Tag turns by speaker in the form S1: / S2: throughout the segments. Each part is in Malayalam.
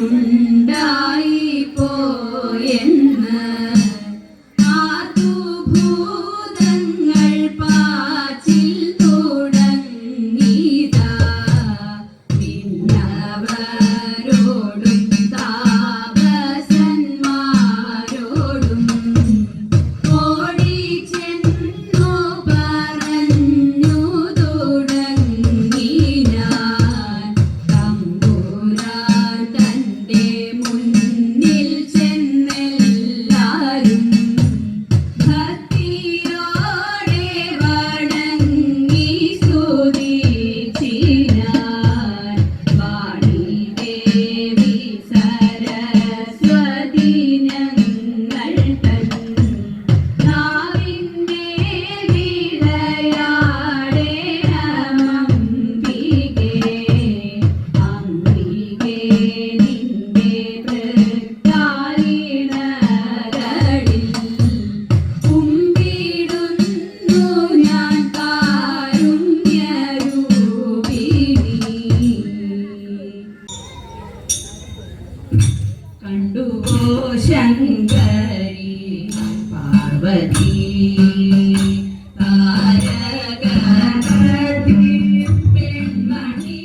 S1: ഉണ്ണിത്തമ്പുരാനുണ്ടായി പോയെന്ന് Shankari Parvathi പെൺമണി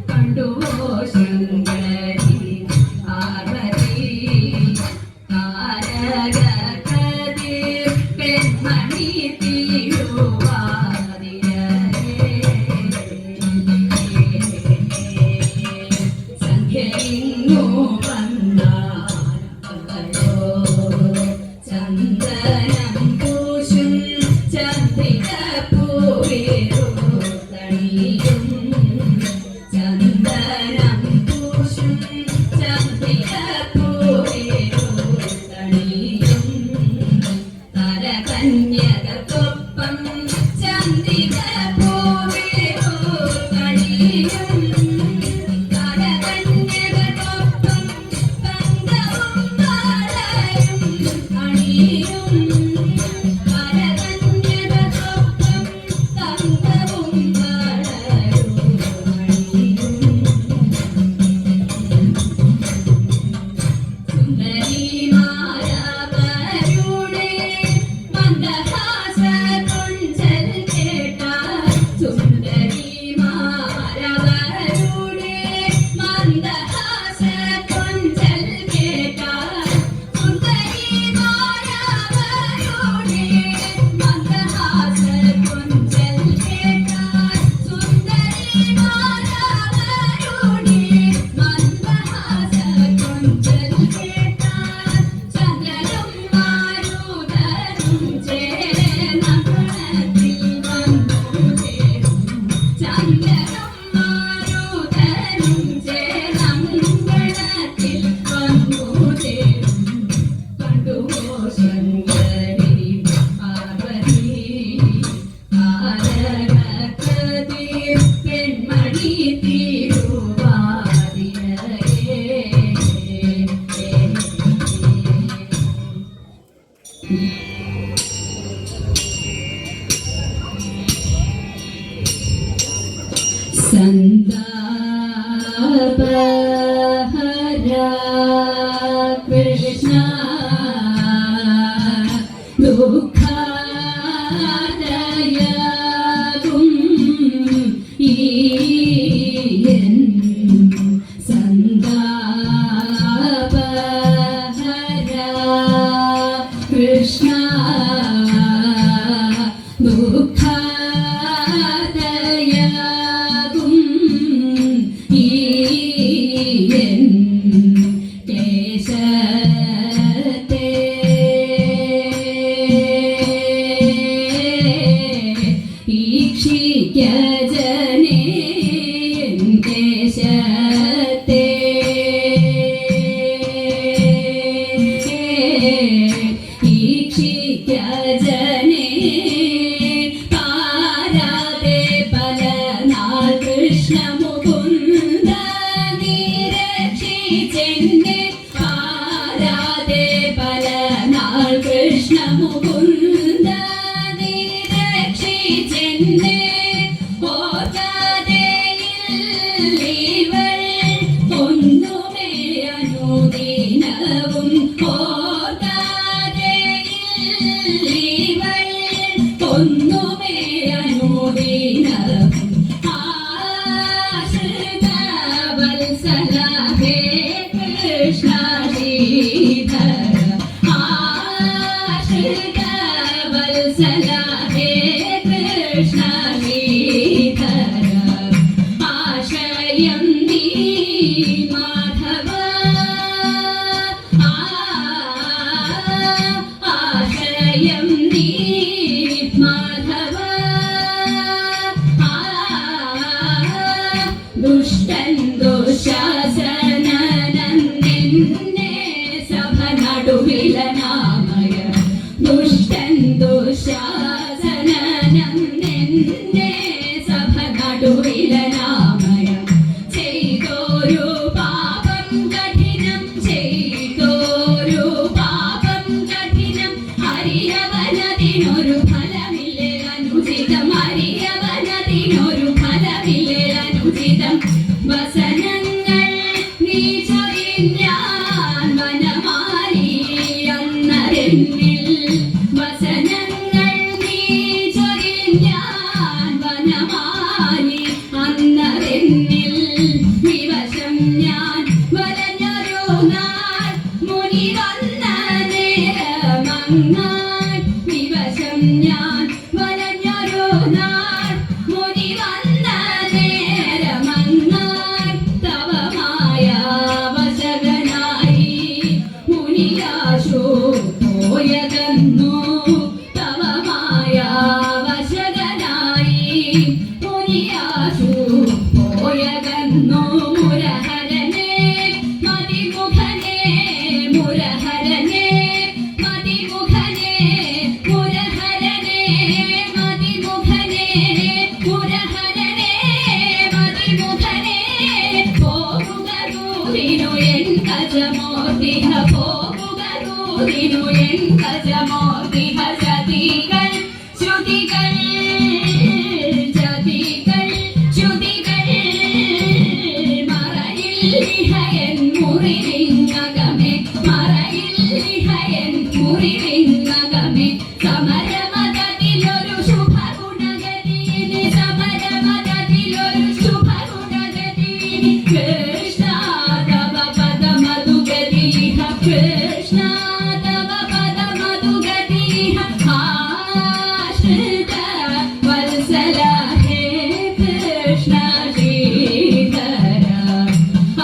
S1: കണ്ടുപോ Shankari Parvathi പെൺമണി Sandapahara Krishna Dukkadayagum ദുഃഖാതയാകും ഈ എൻ ദേശത്തെ ഈക്ഷിക്ക ജനേ എൻ ദേശത്തെ ഈക്ഷിക്ക ജനേ പാരാതെ പല നാൾ കൃഷ്ണ മുകുന്ദ നിരക്ഷിച്ചെന്നെ പാരാതെ പല നാൾ കൃഷ്ണ മുകുന്ദ നിരക്ഷിച്ചെന്നെ ഓർക്കാതെ ഇവൾ ഒന്നുമേ അനുദിനവും ഓർക്കാതെ ഇവൾ ഒന്നുമേ അനുദിനവും ആശ്രിത വത്സല ഹേ കൃഷ്ണ ശ്രീധര ആശ്രിത വത്സല ഹേ കൃഷ്ണ ശ്രീധര ആശ്രയം നീ മാധവ ആശ്രയം നീ മാധവ ദുഷ്ടൻ ദുശാസനനന്ദിന്നെ സഭ നടുവിലനാമയ ദുഷ്ടൻ ദുശാസനനന്ദിന്നെ സഭ നടുവിലനാമയ ചെയ്തോരു പാപം കഠിനം ചെയ്തോരു പാപം കഠിനം ഹരിയവനതിനൊരു ഫലമില്ലേ അനുചിതം ഹരിയവനതിനൊരു ഫലമില്ലേ അനുചിതം വസനങ്ങൾ നീ ചൊരിഞ്ഞാൻ വനമാലി അന്നരെന്നിൽ വസനങ്ങൾ നീ ചൊരിഞ്ഞാൻ വനമാലി അന്നരെന്നിൽ വിവശം ഞാൻ വലഞ്ഞൊരു നാൾ മുനി വന്ന നേരമങ്ങാൻ വിവശം ഞാൻ വലഞ്ഞൊരു നാൾ മുനി വന്ന നേരമങ്ങാൻ തവമായ വശകനായി മുനിയാശു പോയകന്നു തവമായ വശകനായി മുനിയാശു പോയകന്നു മുരഹരനെ മതിമുഖനെ മുരഹരനെ മതിമുഖനെ മുരഹരനെ മതിമുഖനെ മുരഹരനെ മതിമുഖനെ പോകുക ദൂരിനു എൻ ഗജമോർദിഹ പോകുക ദൂരിനു എൻ ഗജമോർദിഹ ചതികൾ ശ്രുതികൾ ചതികൾ ശ്രുതികൾ മറയിൽ ലിഹയൻ മുറിവിങ്ങകമേ മറയിൽ ലിഹയൻ മുറിവിങ്ങകമേ സമരമതത്തിലൊരു ശുഭഗുണഗതിനി സമരമതത്തിലൊരു ശുഭഗുണഗതിനി കൃഷ്ണ തവ പദമധുഗതിഹ കൃഷ്ണ തവ പദമധുഗതിഹ ആശ്രിത വത്സല ഹേ കൃഷ്ണ ശ്രീധര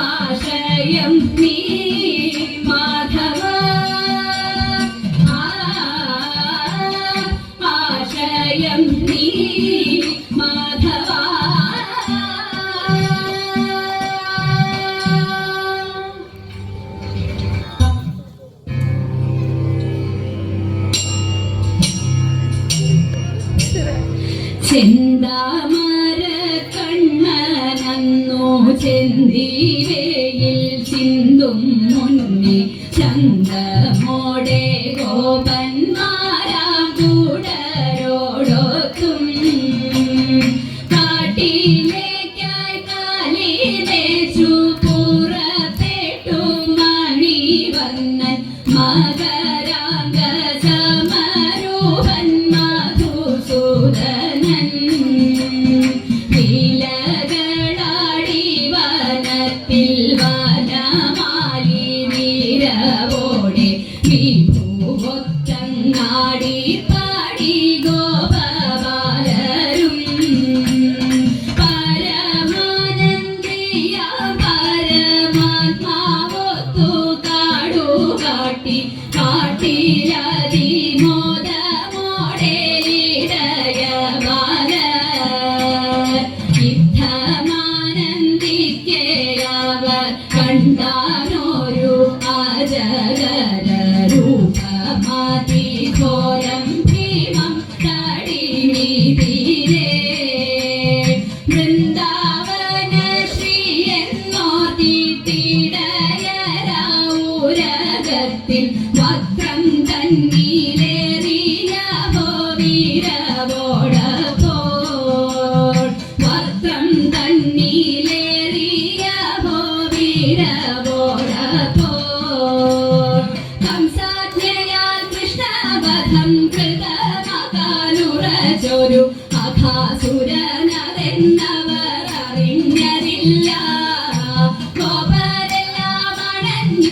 S1: ആശ്രയം നീ മാധവ ആശ്രയം നീ മാധവ ചെന്താമര കണ്ണനന്നു ചെന്തിവേയിൽ ചിന്തും മുന്നേ ചന്തമോടെ ഗോപന്മാരാം കൂടരോടൊത്തും കാട്ടിലേക്കായി കാലിനേച്ചു പുറപ്പെട്ടു മണിവന്നൻ മകരാംഗ സമരൂപൻ മധുസൂദനൻ ലീലകളാടി വനത്തിൽ വനമാലി വീരവോടെ വിഭൂവൊത്തം മഹാസുരനതെന്നവർ അറിഞ്ഞതില്ല. ഗോപരെല്ലാം അണഞ്ഞു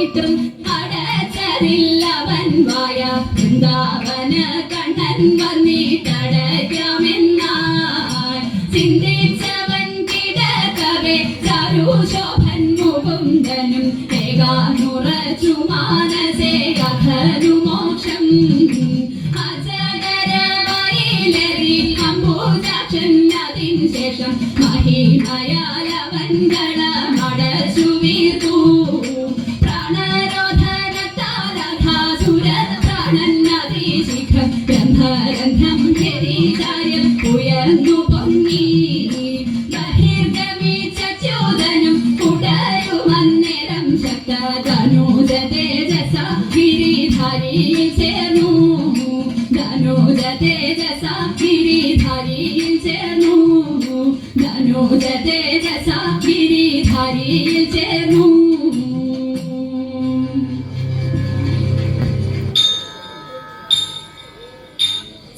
S1: ഇട്ടും അടച്ചതില്ലവൻ വായ. വൃന്ദാവന കണ്ണൻ വന്നിട്ടടയ്ക്കാമെന്നായി ചിന്തിച്ചവൻ കിടക്കവേ ചാരുശോഭൻ മുകുന്ദനും ഏകാനുറച്ചു മാനസേ അഖനു മോക്ഷം. അജഗരമയിലരി അംബുജാക്ഷൻ അതിൻ ശേഷം മഹിമയാലവൻ ഗളമടച്ചു വീർത്തു. ഗ്രന്ഥം ശരീചാര്യം ഉയർന്നു പൊങ്ങി. ബഹിർഗമിച്ച ചോദനം ഉടരുമന്നേരം ശക്തധനുജ തേജസ ഗിരിധാരിയിൽ ചേർന്നു. ധനുജ തേജസ ഗിരിധാരിയിൽ ചേർന്നു. ധനുജ തേജസ ഗിരിധാരിയിൽ ചേർന്നു.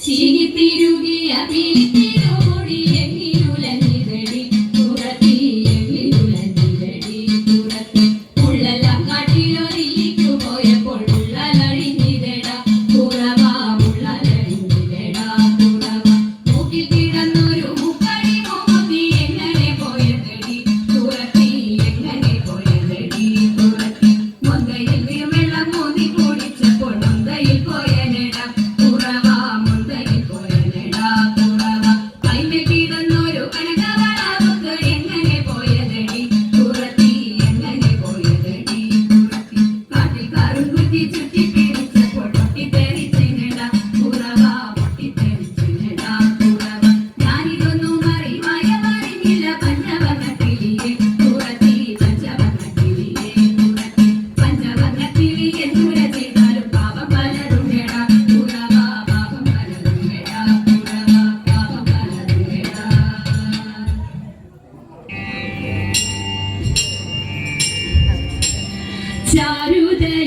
S1: ചീകിത്തിരുകിയ പിലിത്തിരുമുടി എങ്ങിനുലഞ്ഞിതടി പുറത്തി. എങ്ങിനുലഞ്ഞിതടി പുറത്തി. ഉള്ളെല്ലാം കാട്ടിലൊരിക്കു പോയപ്പോൾ ഉള്ളലഴിഞ്ഞിതട കുറവ. ഉള്ളലഴിഞ്ഞിതട കുറവ. മൂക്കിൽ കിടന്നൊരു മുക്കടി മുഖത്തി എങ്ങനെ പോയതടി പുറത്തി. എങ്ങനെ പോയതടി പുറത്തി. മൊന്തയിൽ വെള്ളം മോന്തി കുടിച്ചപ്പോൾ മൊന്തയിൽ പോയനട കുറവ.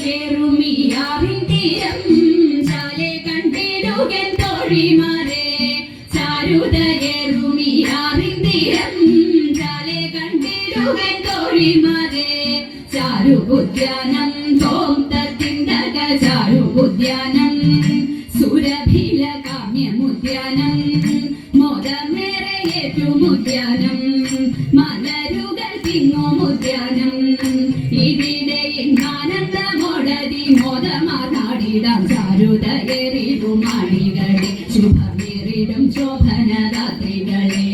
S1: ചാരുതയേറുമിയാറിൻ തീരം ചാലെ കണ്ടിടുകൻ തോഴിമാരെ. ചാരുതയേറുമിയാറിൻ തീരം ചാലെ കണ്ടിടുകൻ തോഴിമാരെ. ചാരുബുദ്ധ്യാനം തോന്തത്തിന്തക ചാരുബുദ്ധ്യാനം സുരഭില കാമ്യമുദ്യാനം മോദമേറെ ഏറ്റുമുദ്യാനം മലരുകൾ തിങ്ങുമുദ്യാനം. ഇവിടെ ആനന്ദമോടതി മോദമാനാടിടാം ചാരുതയേറിടും മാളികളെ ശുഭമേറിടും ശോഭനരാത്രികളെ.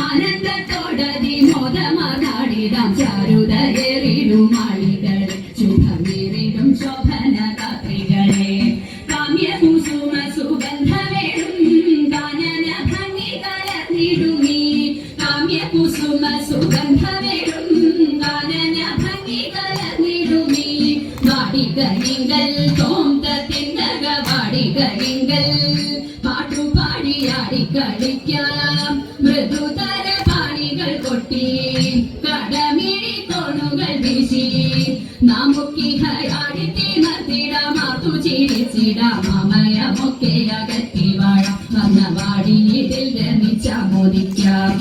S1: ആനന്ദത്തോടതി മോദമാനാടിടാം ചാരുതയേറിടും മാളികളെ ശുഭമേറിടും ശോഭനരാത്രികളെ. കാമ്യകുസുമ സുഗന്ധമേടും കാനന ഭംഗി കലർന്നിടുമീ. കാമ്യകുസുമ സുഗന്ധമേടും കാനന ഭംഗി കലർന്നിടുമീ. വാടികരിങ്കൽ തോന്തത്തിന്തക വാടികരിങ്കൽ പാട്ടുപാടിയാടി കളിക്കാം. മൃദുതര പാണികൾ കൊട്ടി കടമിഴി തോണുകൾ വീശി നമുക്കിഹയാടിത്തി മർത്തിടമാർത്തു ചിരിച്ചിടാം. അമയമൊക്കെ അകറ്റി വാഴാം വന്നവാടി ഇതിൽ രമിച്ചാമോദിക്കാം.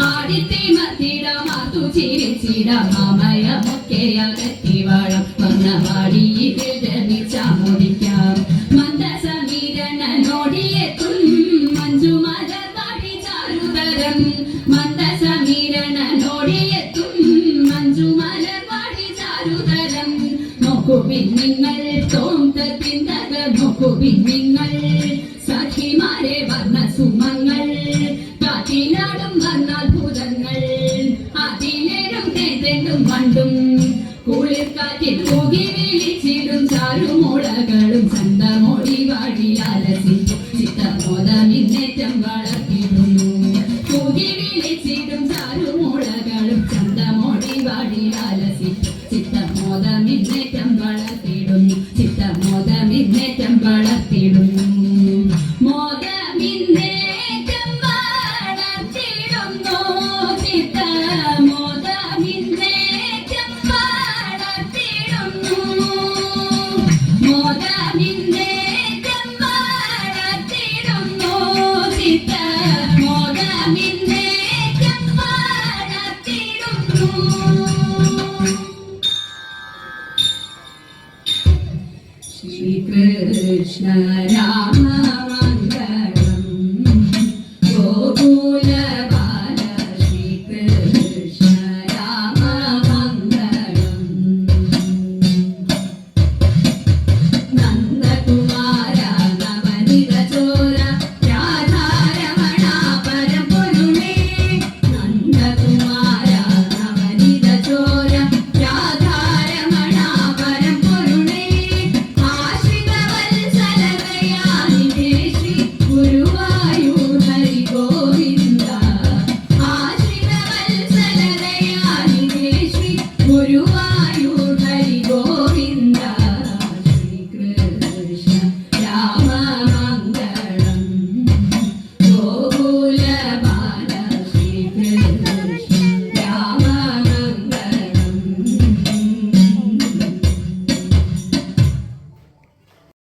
S1: ആടിത്തി മർത്തിടമാർത്തു ചിരിച്ചിടാം. അമയമൊക്കെ അകറ്റി വാഴാം വന്നവാടി ഇതിൽ രമിച്ചാമോദിക്കാം. മന്ദസമീരണനോടിയെത്തും മഞ്ജുമലർവാടി ചാരുതരം. മന്ദസമീരണനോടിയെത്തും മഞ്ജുമലർവാടി ചാരുതരം. നോക്കുവിൻ നിങ്ങൾ തോന്തത്തിന്തക നോക്കുവിൻ നിങ്ങൾ സഖിമാരെ വർണ്ണസുമങ്ങൾ. കാറ്റിലാടും വർണ്ണാത്ഭുതങ്ങൾ അതിലേറും തേന്തും വണ്ടും കുളിർക്കാറ്റിൽ കൂകി വിളിച്ചിടും ചാരുമൂളകളും ചന്തമോടി വാടിയാലസിക്കും ചിത്തമോദമിന്നേറ്റം വളർത്തിടുന്നു. കൂകി വിളിച്ചിടും ചാരുമൂളകളും ചന്തമോടി വാടിയാലസിക്കും ചിത്തമോദമിന്നേറ്റം വളർത്തിടുന്നു. ചിത്തമോദമിന്നേറ്റം വളർത്തിടുന്നു. മോദമിന്നേറ്റം വളർത്തിടുന്നു. ചിത്തമോദമിന്നേറ്റം വളർത്തിടുന്നു. നിന്റെ ചെമ്പാടത്തിടുന്നു ചിത്ത മോദമിന്റെ ചെമ്പാടത്തിടുന്നു. ശ്രീകൃഷ്ണ രാമ